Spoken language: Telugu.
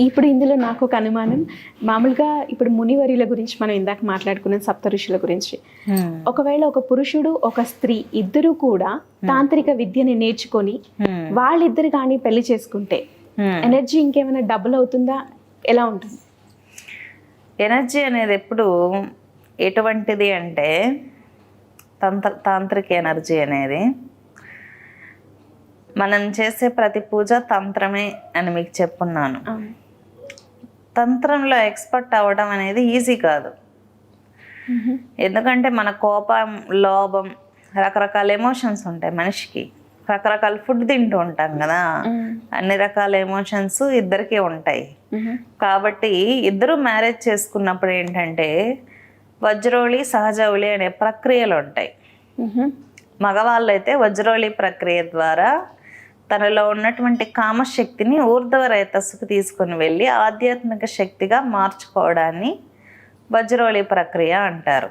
ఇప్పుడు ఇందులో నాకు ఒక అనుమానం, మామూలుగా ఇప్పుడు మునివరుల గురించి మనం ఇందాక మాట్లాడుకున్నాం, సప్త ఋషుల గురించి. ఒకవేళ ఒక పురుషుడు ఒక స్త్రీ ఇద్దరు కూడా తాంత్రిక విద్యని నేర్చుకొని వాళ్ళిద్దరు కానీ పెళ్లి చేసుకుంటే ఎనర్జీ ఇంకేమైనా డబుల్ అవుతుందా, ఎలా ఉంటుంది? ఎనర్జీ అనేది ఎప్పుడు ఎటువంటిది అంటే తాంత్రిక ఎనర్జీ అనేది మనం చేసే ప్రతి పూజ తంత్రమే అని మీకు చెప్పున్నాను. తంత్రంలో ఎక్స్పర్ట్ అవ్వడం అనేది ఈజీ కాదు. ఎందుకంటే మన కోపం, లోభం, రకరకాల ఎమోషన్స్ ఉంటాయి మనిషికి. రకరకాల ఫుడ్ తింటూ ఉంటాం కదా, అన్ని రకాల ఎమోషన్స్ ఇద్దరికీ ఉంటాయి. కాబట్టి ఇద్దరు మ్యారేజ్ చేసుకున్నప్పుడు ఏంటంటే వజ్రోళి, సహజౌళి అనే ప్రక్రియలు ఉంటాయి. మగవాళ్ళు అయితే వజ్రోళి ప్రక్రియ ద్వారా తనలో ఉన్నటువంటి కామశక్తిని ఊర్ధ్వ రేతస్సుకు తీసుకుని వెళ్ళి ఆధ్యాత్మిక శక్తిగా మార్చుకోవడాన్ని వజ్రోళి ప్రక్రియ అంటారు.